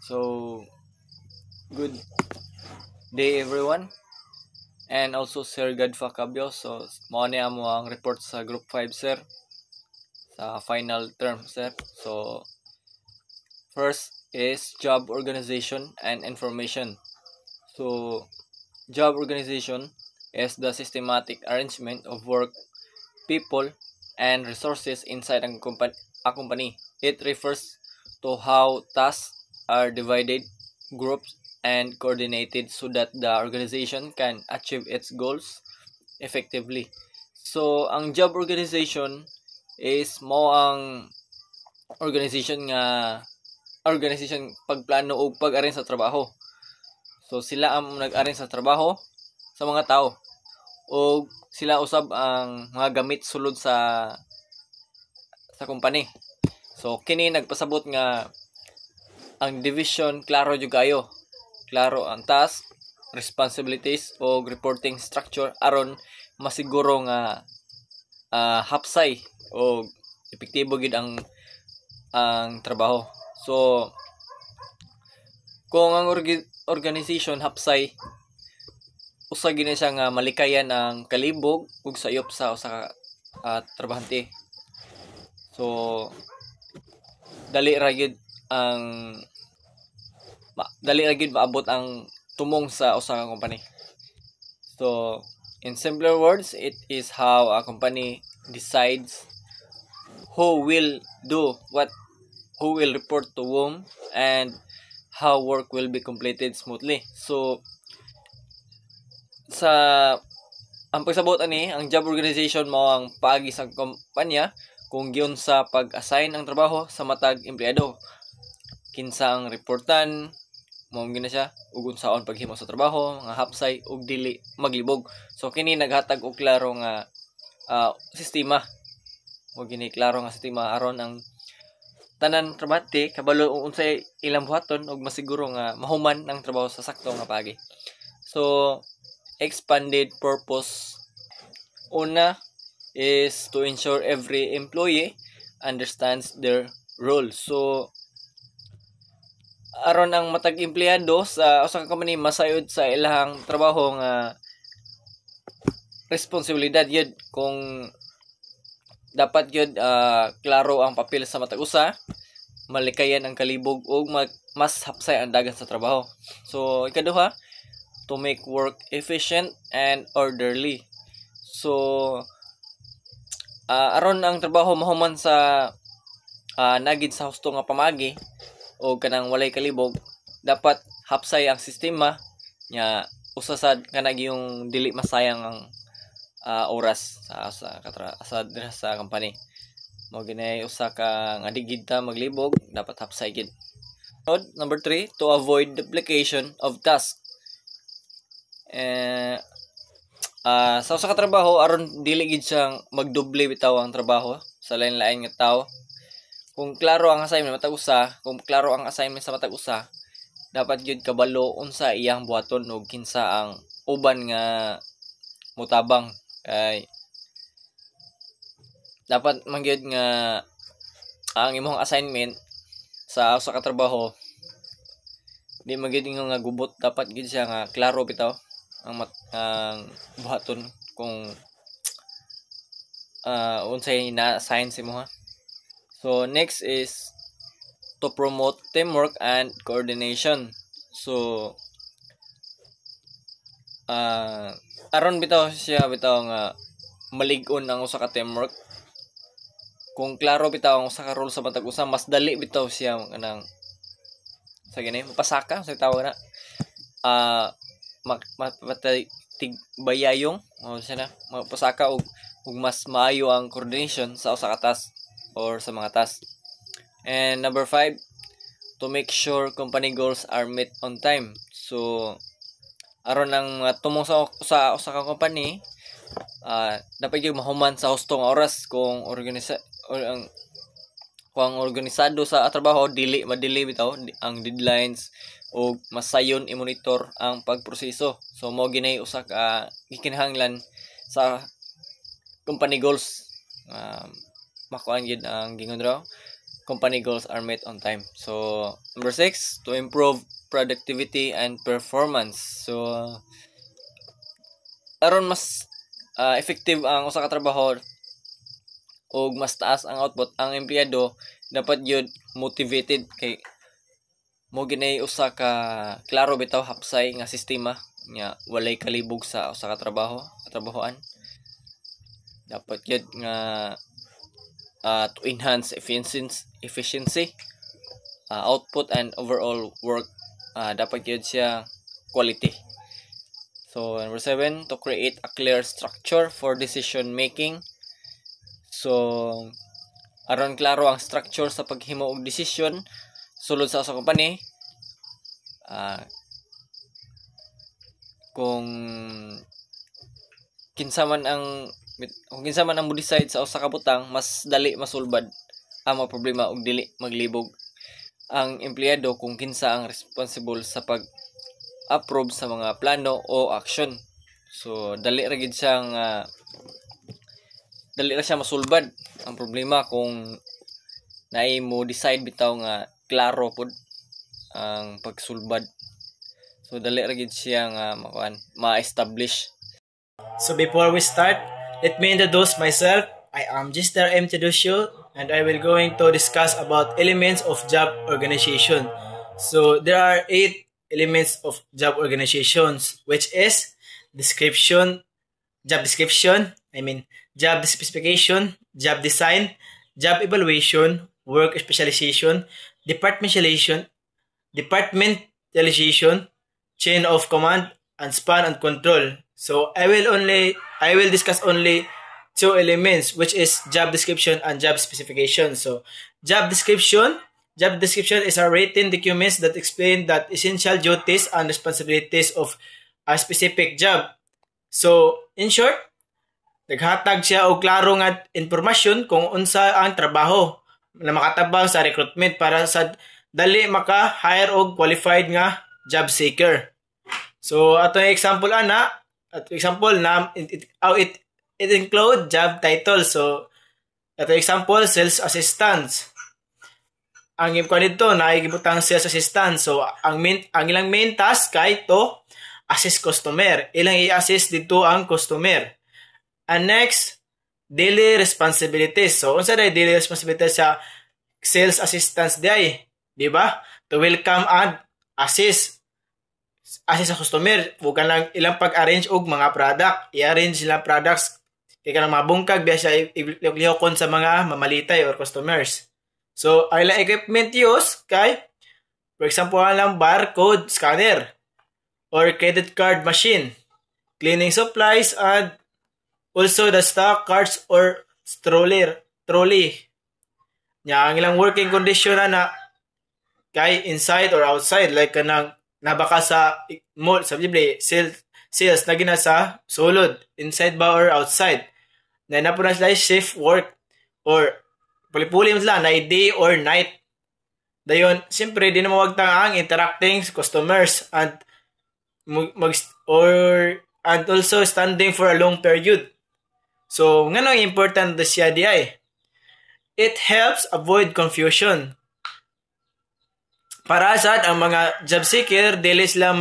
So, good day everyone. And also Sir Gadfa Cabio. So, mao ni amo ang report sa Group 5 sir. Sa final term sir. So, first is job organization and information. So, job organization is the systematic arrangement of work, people, and resources inside a company. It refers to how tasks are divided, grouped, and coordinated so that the organization can achieve its goals effectively. So, ang job organization is mo ang organization pagplano o pag-arrange sa trabaho. So, sila ang nag-arrange sa trabaho sa mga tao o sila usab ang mga gamit sulod sa company. So, kini nagpasabot nga ang division klaro jud kayo. Klaro ang task, responsibilities o reporting structure aron masiguro nga hapsay o epektibo gid ang trabaho. So, kung ang organization hapsay, usa gini siya nga malikayan ang kalibog ug sayop sa usa ka trabahante. So, dali ra gyud maabot ang tumong sa usa ka company. So, in simpler words, it is how a company decides who will do what, who will report to whom, and how work will be completed smoothly. So, ang pagsabot ani, ang job organization mao ang paagi sa kumpanya kung giun sa pag-assign ang trabaho sa matag empleyado. Kinsa ang reportan, mao gina siya, ug unsaon paghimo sa trabaho, nga hapsay ug dili maglibog. So kini naghatag og klaro nga sistema. Mo gini klaro nga sistema aron ang tanan trabahante kabalo unsay ilang buhaton ug masiguro nga mahuman ang trabaho sa sakto nga paagi. So, expanded purpose. Una is to ensure every employee understands their role. So, aron ang matag empleyado sa usa ka company masayod sa ilahang trabaho nga responsibilidad yun kung dapat yun klaro ang papel sa matag usa, malikayan ang kalibog ug mas hapsay ang dagan sa trabaho. So, ikaduha, to make work efficient and orderly. So, aron ang trabaho mahuman sa nagid sa husto nga pamagi o kanang walay kalibog, dapat hapsay ang sistema nya usasad kanang yung dili masayang ang oras sa company. Mo ginay usa ka nga digid ta maglibog, dapat hapsay gid. Number 3, to avoid duplication of tasks. Sa usa ka trabaho aron dili gid siyang magdoble bitaw ang trabaho sa lain-lain nga tawo. Kung klaro ang assignment sa matag usa, dapat gyud kabalo unsa iyang buhaton ug kinsa ang uban nga mutabang. Kay dapat man gyud nga ang imong assignment sa usa ka trabaho di man gyud nga gubot, dapat gyud siya nga klaro bitaw ang buhaton kung unsay na-assign sa imo ha. So, next is to promote teamwork and coordination. So, aron bitaw nga malig-on ang usa ka teamwork. Kung klaro bitaw ang usa ka role sa matag usa, mas dali bitaw siya kanang sa gini mapasaka sa tawag na bayayong o siya na mapasaka og mas maayo ang coordination sa usa ka task or sa mga task. And number 5, to make sure company goals are met on time. So, aron ang tumong sa usa ka company, dapat yung mahuman sa hustong oras kung organisado sa trabaho, dili madili bitaw ang deadlines o masayon i-monitor ang pagproseso. So, mo ginay usa ka gikinahanglan sa company goals. Makuan gid ang gingon raw company goals are met on time. So number 6, to improve productivity and performance. So aron mas effective ang usa ka trabaho o mas taas ang output, ang empleyado dapat yun motivated kay mo ginay usa ka klaro bitaw hapsay nga sistema nya walay kalibog sa usa ka trabahoan. Dapat yun nga to enhance efficiency, output and overall work, dapat yun siya quality. So number 7, to create a clear structure for decision making. So aron klaro ang structure sa paghimo og desisyon sulod sa usa ka company, kung kinsa man ang mo decide sa usa ka butang, mas dali masulbad ang mga problema ug dili maglibog ang empleyado kung kinsa ang responsible sa pag-approve sa mga plano o action. So dali ra siya masulbad ang problema kung naay mo decide bitaw nga klaro pod ang pagsulbad. So dali ra gid siya nga ma-establish. So before we start, let me introduce myself. I am Gister M. Teodosio, and I will going to discuss about elements of job organization. So there are 8 elements of job organizations, which is job specification, job design, job evaluation, work specialization, departmentalization, chain of command, and span and control. So I will discuss only 2 elements, which is job description and job specification. So job description is a written documents that explain the essential duties and responsibilities of a specific job. So in short, naghatag siya og klaro nga informasyon kung unsa ang trabaho na makatabang sa recruitment para sa dali maka-hire og qualified nga job seeker. So ato yung example na it include job title. So ato example, sales assistant. Ang imkuan dito na gibutang sales assistant. So ang ilang main task kay to assist customer. Ilang i-assist dito ang customer. And next, daily responsibilities. So unsa day daily responsibilities sa sales assistants day, di ba? To welcome and assist sa customer. Huwag lang ilang pag-arrange og mga product. I-arrange sila products kaya ka na mabungkag biya siya ilihokon sa mga mamalitay or customers. So ang ilang equipment use kay, for example, lang barcode scanner or credit card machine, cleaning supplies, and also the stock cards or trolley. Nya ang ilang working condition na kay inside or outside, like kanang nabaka sa mall, sa libre sales na gina sa sulod, inside ba or outside. Na po na sila shift work or puli-puli mo sila na day or night. Dayon, siyempre di na mawagtang ang interacting sa customers and also standing for a long period. So, nga nang important na siya di ay. It helps avoid confusion. Para sad ang mga job seeker, dili sila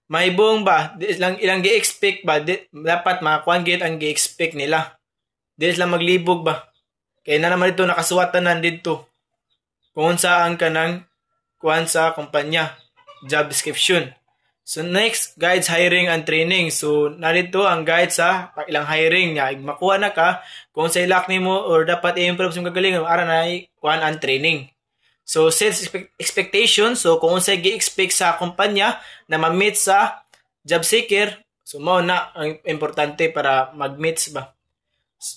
maibong ba, ilang gi-expect ba, dapat makakuan gid ang gi-expect nila. Dili sila maglibog ba. Kaya na naman ito nakasuwatan dito. Kung saan ka nang kuan sa kumpanya, job description. So next, guides hiring and training. So narito ang guide sa ilang hiring niya. Makuha na ka kung sa ilak nimo or dapat i-improve sa kagalingan ara na kuan and training. So sales expectation, so kung unsa gi-expect sa kumpanya na ma-meet sa job seeker, so mao na ang importante para mag-meet ba.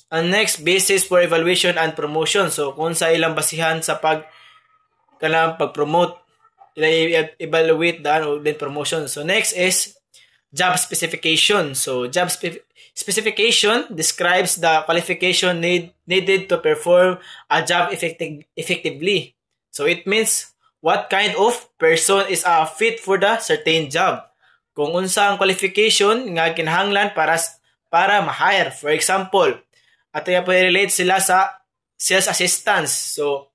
And next, basis for evaluation and promotion. So kung sa ilang basihan sa pag-promote, evaluate then promotion. So next is job specification. So job specification describes the qualification needed to perform a job effectively. So it means what kind of person is a fit for the certain job. Kung unsa ang qualification nga kinahanglan para ma-hire. For example, ato ya po relate sila sa sales assistants. So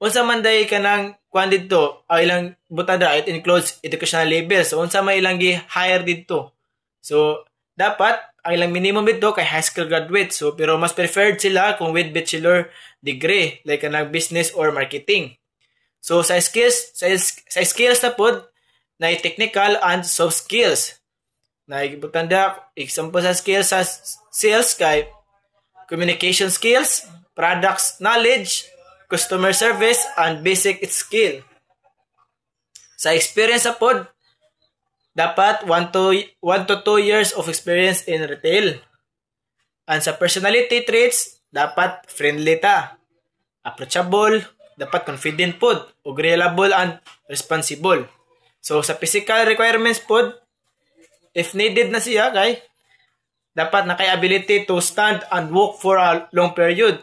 unsa man day kanang kuan didto, ilang butada, it includes educational level. So unsa may ilang gi-hire didto. So dapat ang ilang minimum dito kay high school graduate. So pero mas preferred sila kung with bachelor degree like kanang business or marketing. So sa skills na pod na technical and soft skills. Na ibutanda example sa skills sa sales kay communication skills, products knowledge, customer service, and basic skill. Sa experience sa pod, dapat 1 to 2 years of experience in retail. And sa personality traits, dapat friendly ta, approachable, dapat confident pod, ug reliable and responsible. So sa physical requirements pod, if needed na siya kay dapat na kay ability to stand and walk for a long period.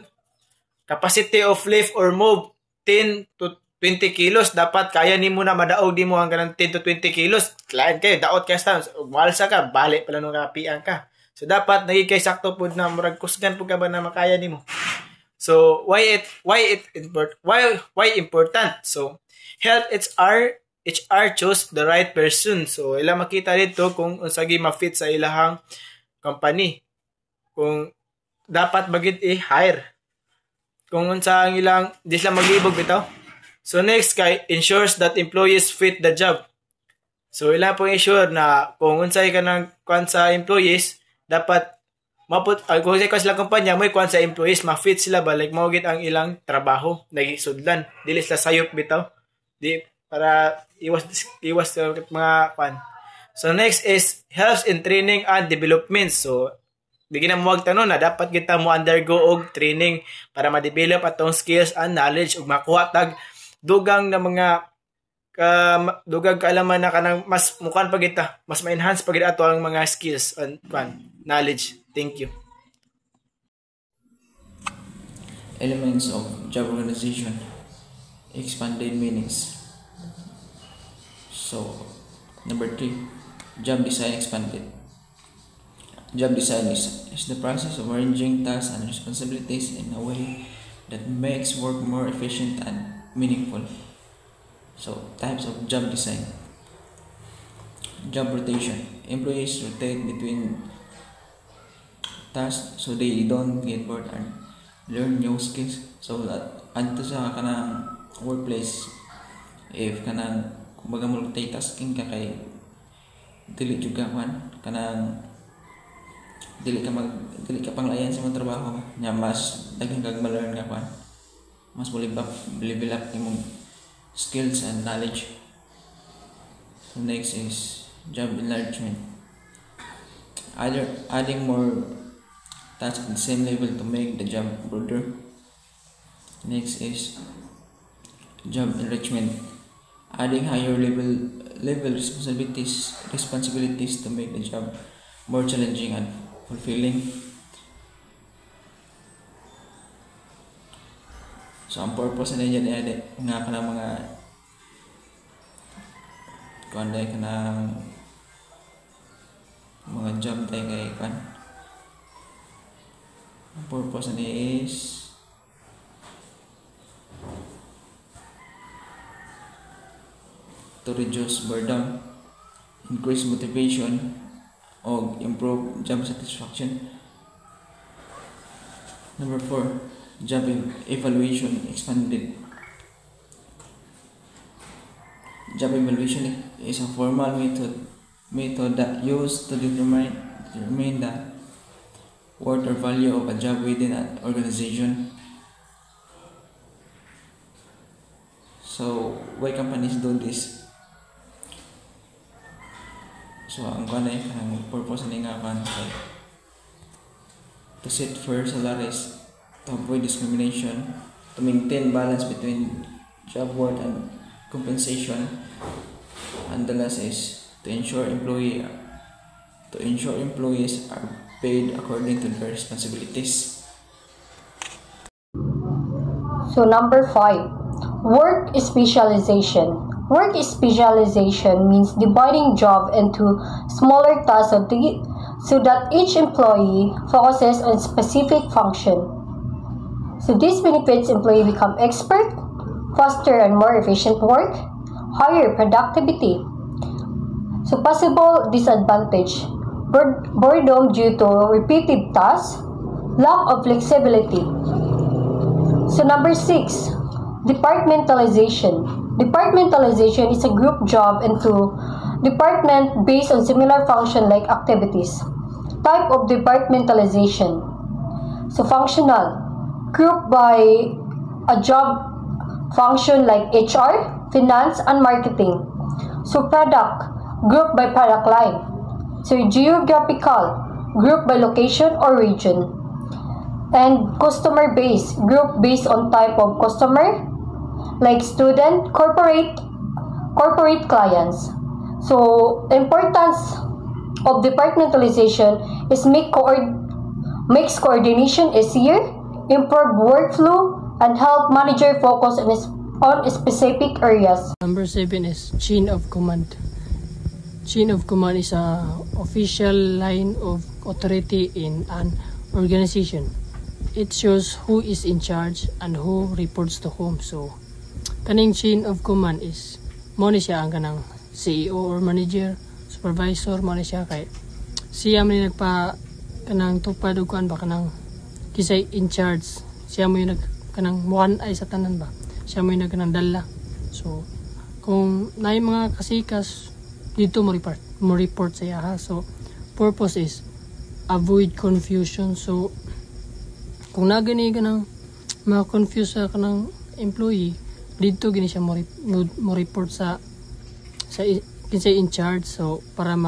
Capacity of lift or move 10 to 20 kilos. Dapat kaya ni mo na madaog di mo hanggang 10 to 20 kilos. Client kayo, daot ka sa walsa ka, balik pala nung kapian ka. So dapat naging kay sakto po na murag kusgan po ka ba na makaya ni mo. So why important? So health HR chose the right person. So ila makita dito kung unsagi ma-fit sa ilahang company. Kung dapat bagid i-hire. Kung unsa ang ilang di sila maglibog bitaw. So next kay ensures that employees fit the job. So ila po ensure na kung unsay kanang kwan sa employees dapat kung sa sila kumpanya mo kwan sa employees ma-fit sila ba like mao gid ang ilang trabaho nagisudlan dili sila sayop bitaw. Di para iwas mga kwan. So next is helps in training and development. So di ginamuwag tanong na dapat kita mo undergo og training para ma-develop atong skills and knowledge ug makuha tag dugang na mga dugang kaalaman na kanang mas mukan pa kita, mas ma-enhance pa gid ato ang mga skills and knowledge. Thank you. Elements of job organization, expanded meanings. So number 3, job design expanded. Job design is the process of arranging tasks and responsibilities in a way that makes work more efficient and meaningful. So, types of job design. Job rotation. Employees rotate between tasks so they don't get bored and learn new skills. So, adto sa kanang workplace, if kanang kumbaga multitasking ka kay dili juga man kanang dili ka panglayan sa mga trabaho nya mas daghang kag ma-learn ka kwan mas level up imong skills and knowledge. So next is job enlargement, adding more tasks at the same level to make the job broader. Next is job enrichment, adding higher level responsibilities to make the job more challenging and fulfilling. So ang purpose na dyan ay nga ka ng mga kuanday ka ng mga job tayo kay kan. Ang purpose na is to reduce boredom, increase motivation, or improve job satisfaction. Number 4, job evaluation expanded. Job evaluation is a formal method that used to determine the worth or value of a job within an organization. So why companies do this? So ang purpose ni nga to set fair salaries, to avoid discrimination, to maintain balance between job work and compensation, and the last is to ensure employees are paid according to their responsibilities. So number 5, work specialization. Work specialization means dividing job into smaller tasks so that each employee focuses on specific function. So this benefits employee become expert, faster and more efficient work, higher productivity. So possible disadvantage, boredom due to repeated tasks, lack of flexibility. So number 6, departmentalization. Departmentalization is a group job into department based on similar function like activities. Type of departmentalization. So functional, group by a job function like HR, finance, and marketing. So product, group by product line. So geographical, group by location or region. And customer base, group based on type of customer like student, corporate clients. So importance of departmentalization is makes coordination easier, improve workflow, and help manager focus on specific areas. Number 7 is chain of command. Chain of command is a official line of authority in an organization. It shows who is in charge and who reports to whom. So kaning chain of command is mo ni siya ang kanang CEO or manager, supervisor mo ni siya kay siya man nagpa kanang tupad og kuan ba kanang kisay in charge. Siya mo yung kanang muan ay sa tanan ba. Siya mo yung kanang dala. So kung naay mga kasikas dito mo report sa iya ha. So purpose is avoid confusion. So kung nagani ka nang ma-confuse sa kanang employee, dito gini siya mo report sa kinsay in charge. So para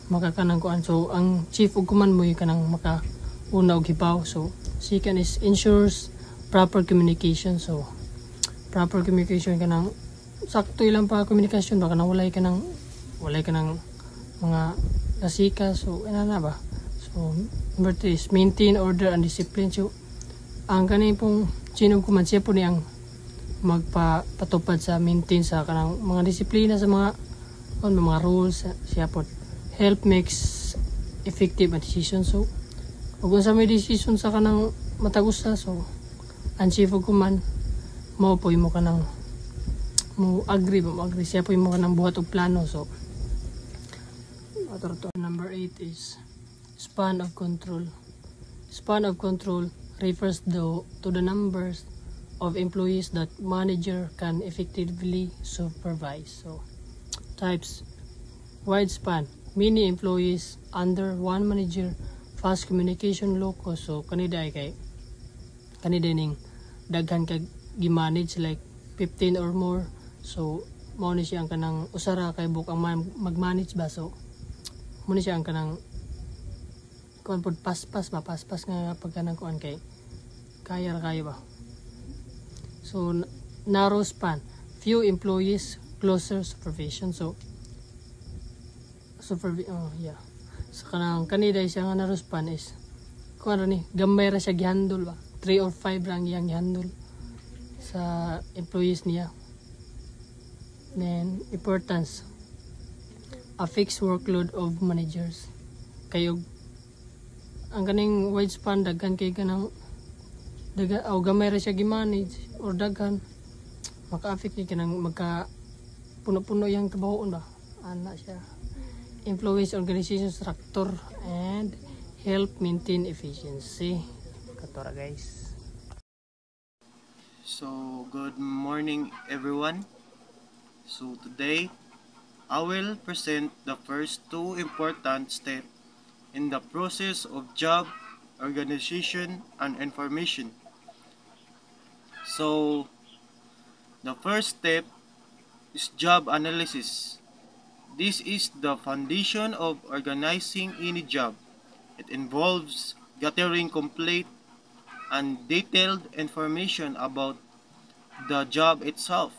makakanang kuan. So ang chief og command mo yung kanang makauna og hibaw. So second is ensures proper communication. So proper communication kanang sakto ilang pa communication baka nang walay ka ng mga kasika. So na ba. So number 3 is maintain order and discipline. So ang kanin pong chain of command siya po niyang magpatupad sa maintain sa kanang mga disiplina sa mga rules. Siya po help makes effective a decision. So kung sa may decision sa kanang matagusa, so ang chief of command mo po mo kanang mo agree siya po mo kanang buhat og plano. So number 8 is span of control. Span of control refers to the numbers of employees that manager can effectively supervise. So types, wide span, many employees under one manager, fast communication locus. So kanida ning daghan kag gi-manage like 15 or more. So mao ni siya ang kanang usara kay buk ang mag-manage ba. So mao ni siya ang kanang kuan pod paspas nga pagkanang kuan kay kaya ba. So narrow span, few employees, closer supervision. So so kanang kanida siya nga narrow span is kuan ra ni gamay ra siya gihandle ba. 3 or 5 lang iyang gihandle sa employees niya. Then importance, a fixed workload of managers. Kayo ang kaning wide span daghan kay kanang o gamay ra siya gi-manage or daghan maka-affect kay kanang magka puno-puno yang trabahoon ba ana siya. Influence organization structure and help maintain efficiency. Katora guys. So good morning everyone. So today I will present the first two important steps in the process of job organization and information. So the first step is job analysis. This is the foundation of organizing any job. It involves gathering complete and detailed information about the job itself,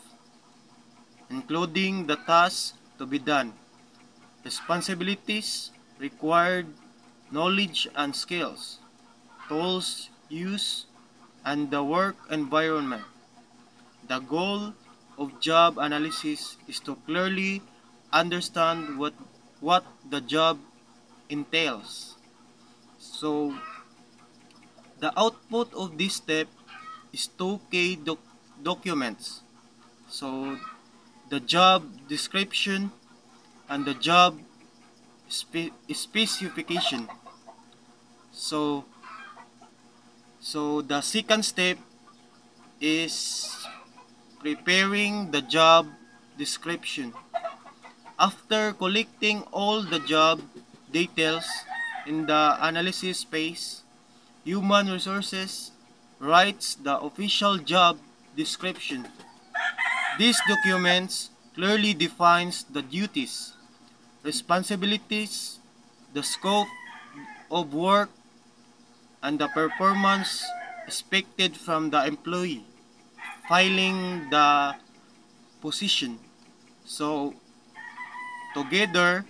including the tasks to be done, responsibilities required, knowledge and skills, tools used, and the work environment. The goal of job analysis is to clearly understand what the job entails. So, the output of this step is two key documents. So the job description and the job specification. So the second step is preparing the job description. After collecting all the job details in the analysis phase, human resources writes the official job description. These documents clearly defines the duties, responsibilities, the scope of work, and the performance expected from the employee filing the position. So together,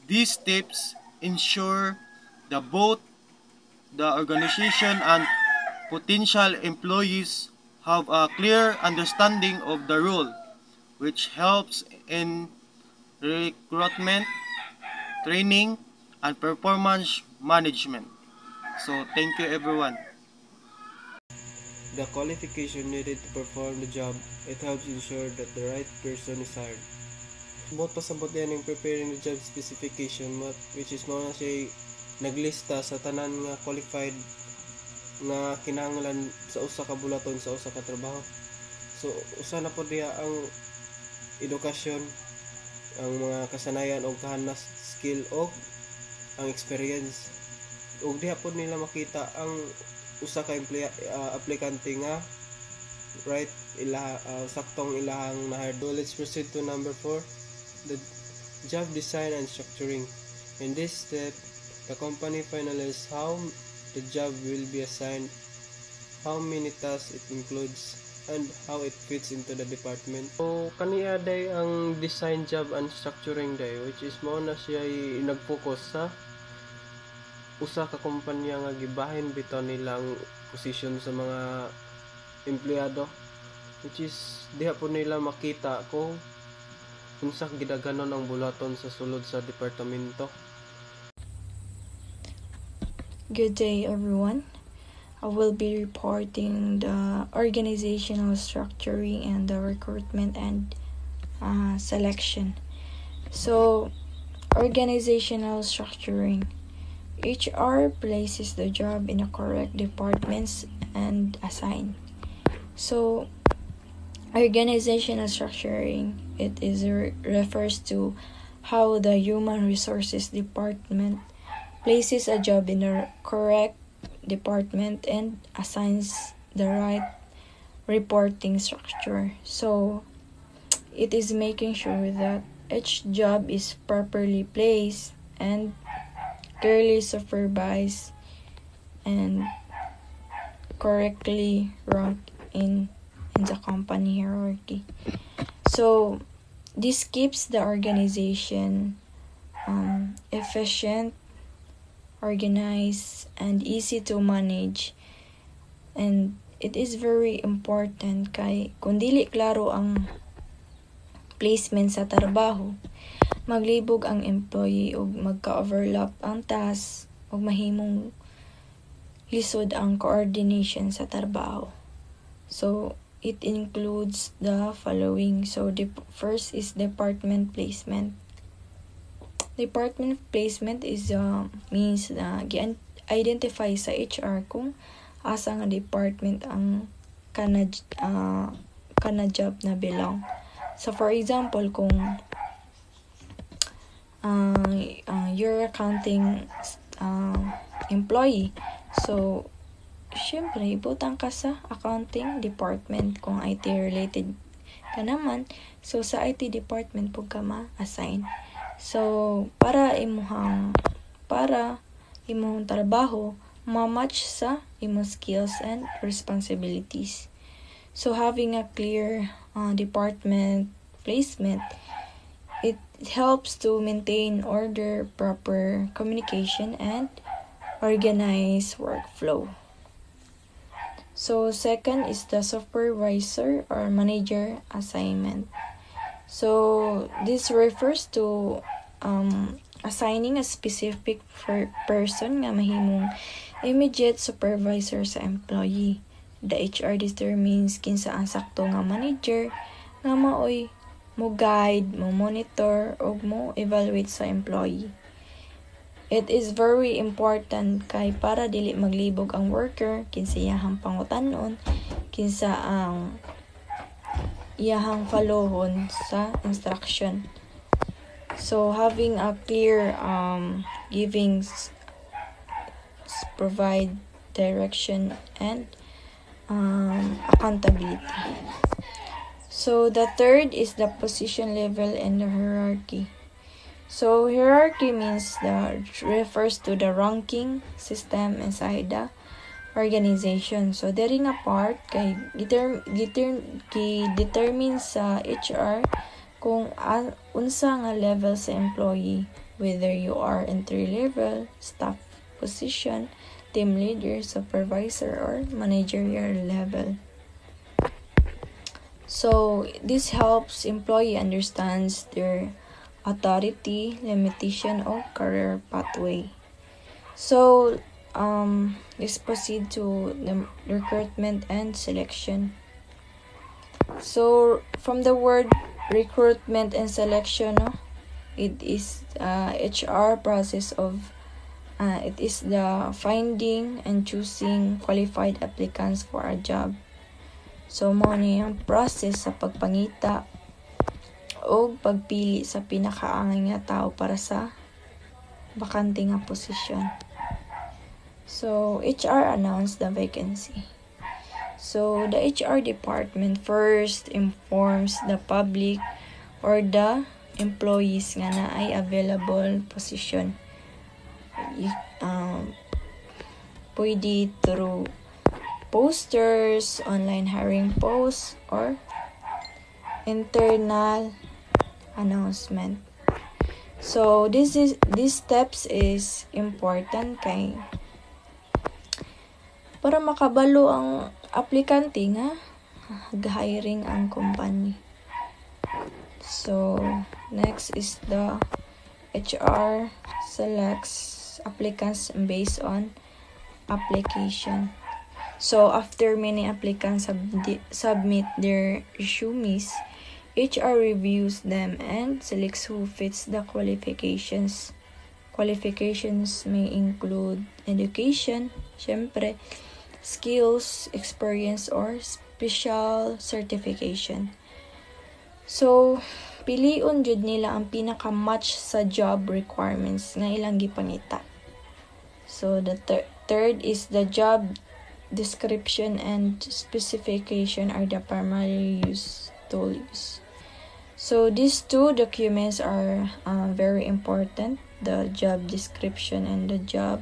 these steps ensure that both the organization and potential employees have a clear understanding of the role, which helps in recruitment, training, and performance management. So thank you everyone. The qualification needed to perform the job, it helps ensure that the right person is hired. Buot pasabot yan yung preparing the job specification, which is mga siya naglista sa tanan nga qualified nga kinahanglan sa usa ka bulaton sa usa ka trabaho. So usa na po diha ang edukasyon, ang mga kasanayan o kahanas, skill o ang experience. Ug diha po nila makita ang usa ka aplikante nga right saktong ilahang na-hire. So let's proceed to number 4, the job design and structuring. In this step, the company finalizes how the job will be assigned, how many tasks it includes, and how it fits into the department. So kaniya day ang design, job, and structuring day, which is mo na siya nag-focus sa usa ka kumpanya nga gibahin bitaw nilang position sa mga empleyado, which is diha po nila makita kung unsa gidaganon ang bulaton sa sulod sa departamento. Good day everyone. I will be reporting the organizational structuring and the recruitment and selection. So, organizational structuring. HR places the job in the correct departments and assign. So, organizational structuring, it is refers to how the human resources department places a job in the correct department and assigns the right reporting structure. So, it is making sure that each job is properly placed and clearly supervised and correctly ranked in the company hierarchy. So this keeps the organization efficient, organized, and easy to manage. And it is very important kay kung dili klaro ang placement sa trabaho, maglibog ang employee ug magka-overlap ang task ug mahimong lisod ang coordination sa trabaho. So it includes the following. So the first is department placement. Department placement is means na gi-identify sa HR kung asa nga department ang kana job na belong. So for example, kung you're accounting employee, so syempre ibutang ka sa accounting department. Kung IT related ka naman, so sa IT department po ka ma-assign. So para imong trabaho ma-match sa imong skills and responsibilities. So having a clear department placement, it helps to maintain order, proper communication, and organized workflow. So second is the supervisor or manager assignment. So this refers to assigning a specific person nga mahimong immediate supervisor sa employee. The HR determines kinsa ang sakto nga manager nga maoy mo guide, mo monitor, o mo evaluate sa employee. It is very important kay para dili maglibog ang worker kinsa iyahang pangutanon, kinsa ang iyahang followhon sa instruction. So having a clear provide direction and accountability. So the third is the position level and the hierarchy. So hierarchy refers to the ranking system inside the organization. So diri nga part kay determine sa HR kung unsa nga level sa employee, whether you are entry level, staff position, team leader, supervisor, or managerial level. So this helps employee understands their authority, limitation, or career pathway. So let's proceed to the recruitment and selection. So from the word recruitment and selection, it is HR process of it is the finding and choosing qualified applicants for a job. So mao ni ang process sa pagpangita o pagpili sa pinakaangay nga tao para sa bakante nga posisyon. So HR announced the vacancy. So the HR department first informs the public or the employees nga na ay available position. Pwede through posters, online hiring posts, or internal announcement. So these steps is important kay para makabalo ang aplikante nga hiring ang company. So next is the HR selects applicants based on application. So after many applicants submit their resumes, HR reviews them and selects who fits the qualifications. Qualifications may include education, syempre, skills, experience, or special certification. So piliun jud nila ang pinaka-match sa job requirements nga ilang gipangita. So the third is the job description and specification are the primary tools. So these two documents are very important, the job description and the job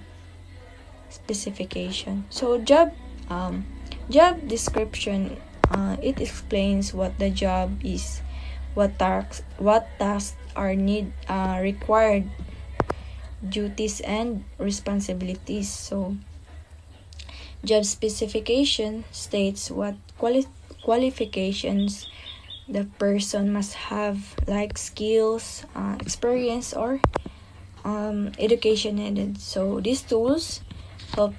specification. So job description, it explains what the job is, what tasks are required, duties and responsibilities. So job specification states what qualifications the person must have, like skills, experience, or education needed. So these tools help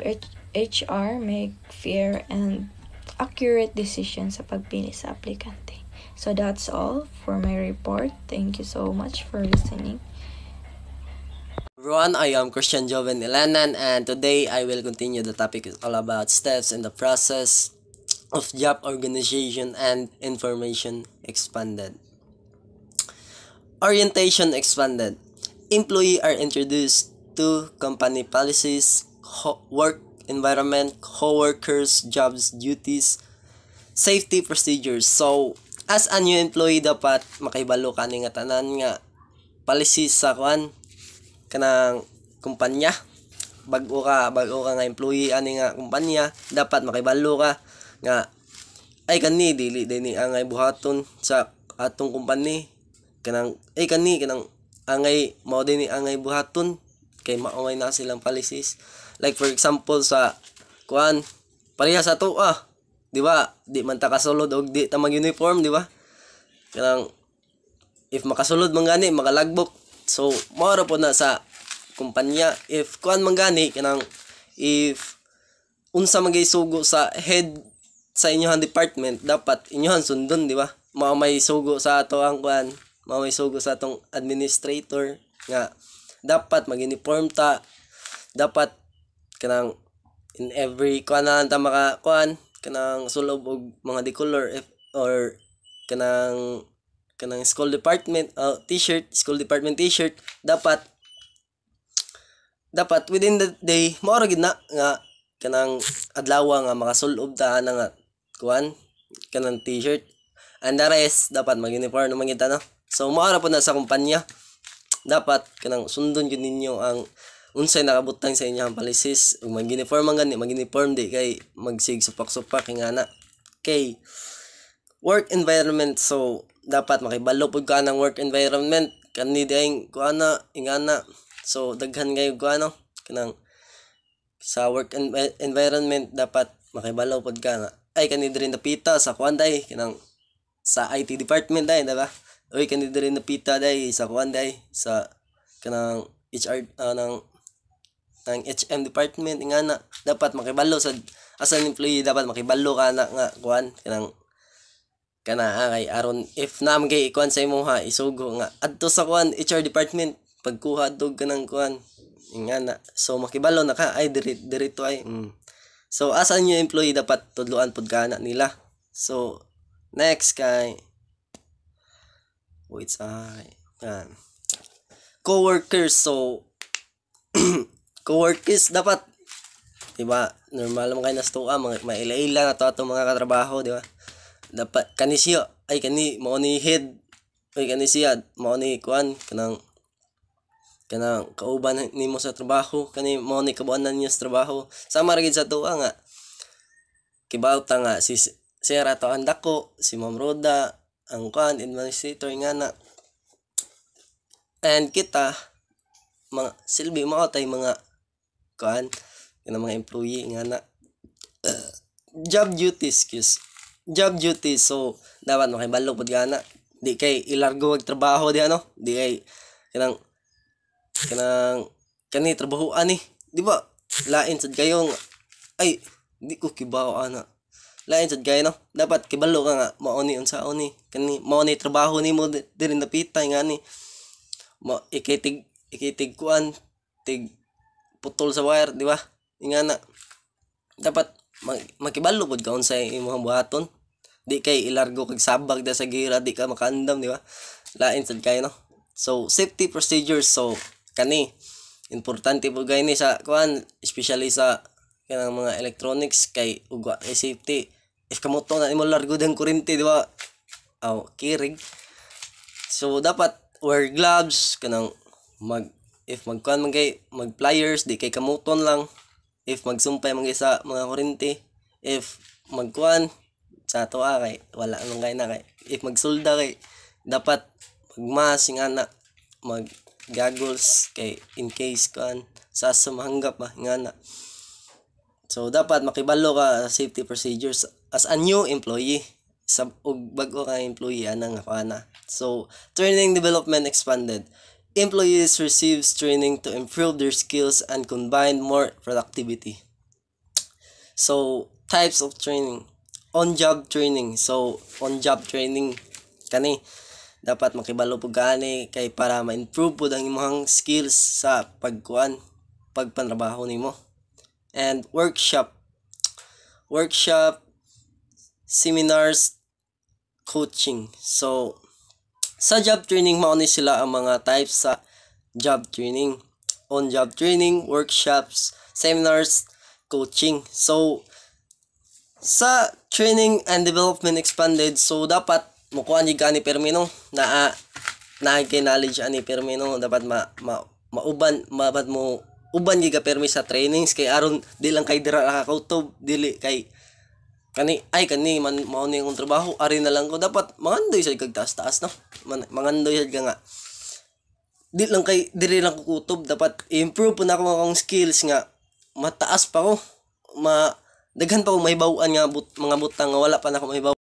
HR make fair and accurate decisions sa pagpili sa aplikante. So that's all for my report. Thank you so much for listening. Everyone, I am Christian Joven Ilanan, and today I will continue the topic is all about steps in the process of job organization and information expanded. Orientation expanded. Employees are introduced to company policies, work environment, co-workers, jobs, duties, safety procedures. So, as a new employee, dapat makahibalo ka ni nga tanan nga policies sa kanang kumpanya. Bago ka nga employee ani nga kumpanya, dapat makahibalo ka nga ay kani dili angay buhaton sa atong kumpanya. Kanang angay mao din angay buhaton kay maungay na silang policies. Like for example sa pareha sa to di ba? Di man ta kasulod og di ta mag-uniform, di ba? Kanang if makasulod man gani makalagbok. So mao ra po na sa kumpanya if man gani kanang if unsa magay sugo sa head sa inyohan department dapat inyohan sundon, di ba? Mao may sugo sa ato ang kuan, mao may sugo sa atong administrator nga dapat mag-uniform ta, dapat kanang in every kuan na ta maka kuan kanang sulob og mga decolor or kanang school department t-shirt, school department t-shirt, dapat within the day mao ra gid na nga kanang adlaw nga makasulob ta na nga kuan kanang t-shirt, and the rest dapat mag-uniform naman kita, no? So mao ra po na sa kumpanya, dapat kanang sundon gyud ninyo ang unsay nakabutang sa inyong policies, ug mag-uniform man gani, mag-uniform di kay magsig supak-supak nga na. Okay, work environment. So dapat makibalo pud ka ng work environment kani diayng kuana ingana. So daghan kayo kuano kanang sa work environment dapat makibalo pud ka nga ay kani diri napita sa kuan day kanang sa IT department day, diba? Oy kani diri napita day sa kuan day sa kanang HR ng HM department ingana, dapat makibalo sa as an employee, dapat makibalo ka na nga kuan kanang kay aron if naam kay kuan sa imong isugo nga adto sa kuan HR department pagkuha dog kanang kuan ingana, so makibalo na ka ay dirito ay So as a new employee dapat tudloan pud ka na nila. So next kay coworkers. So coworkers dapat, diba, normal mo kayo na stoa, maila-ila na to atong mga katrabaho, diba? Dapat kani siya ay kani mao ni head, ay kani siya mao ni kuan kanang kauban nimo sa trabaho, kani mao ni kabuanan niya sa trabaho. Sama ra gid sa tuwa nga kibawta nga si Sir ato ang dako, si Ma'am Roda ang kuan administrator nga na, and kita mga silbi mao tay mga kuan kanang mga employee nga na job duties. So dapat makibalo pud gana, di kay ilargo og trabaho di ano, di kay kanang kani trabaho ani, di ba? Lain sad kayo ay di ko kibaw ana. Lain sad kayo, no? Dapat kibalo ka nga mao ni unsaon ni kani mao ni trabaho nimo diri napitay nga ni ikitig kuan tig putol sa wire, di ba? Ingana dapat makibalo pud ka unsay imong buhaton, di kay ilargo kag sabag da sa gira di ka makaandam, di ba? Lain sad kayo, no? So safety procedures. So kani importante po gani sa kuan, especially sa kanang mga electronics kay ugwa safety. If kamuto na imo largo dang kuryente, di ba? Kirig. So dapat wear gloves kanang if magkuan man kay mag pliers, di kay kamuton lang. If magsumpay man kay sa mga kuryente, if magkuan sa tuwa kay wala nang kay na kay if magsulda kay dapat magmask nga na, mag goggles kay in case kan sa sumahanggap nga na. So dapat makibalo ka sa safety procedures as a new employee, sa ug bag-o ka employee ana nga kana. So training development expanded. Employees receives training to improve their skills and combine more productivity. So types of training. On-job training. So on-job training kani dapat makibalo pud gani kay para ma-improve pud ang imong skills sa pagpantrabaho nimo. And workshop, seminars, coaching. So sa job training mao ni sila ang mga types sa job training: on-job training, workshops, seminars, coaching. So sa training and development expanded, so dapat mukuan gid ani permino na kay knowledge ani permino, dapat mauban dapat mo uban gid ka permi sa trainings kay aron di lang kay dira ka kautob, dili kay kani man mao ni akong trabaho ari na lang ko, dapat mangandoy sa kag taas-taas, no? Mangandoy sad ka nga di lang kay diri lang ko kutob, dapat improve po na akong skills nga mataas pa ko, daghan pa ko mahibaw-an nga mga butang nga wala pa na ako mahibaw.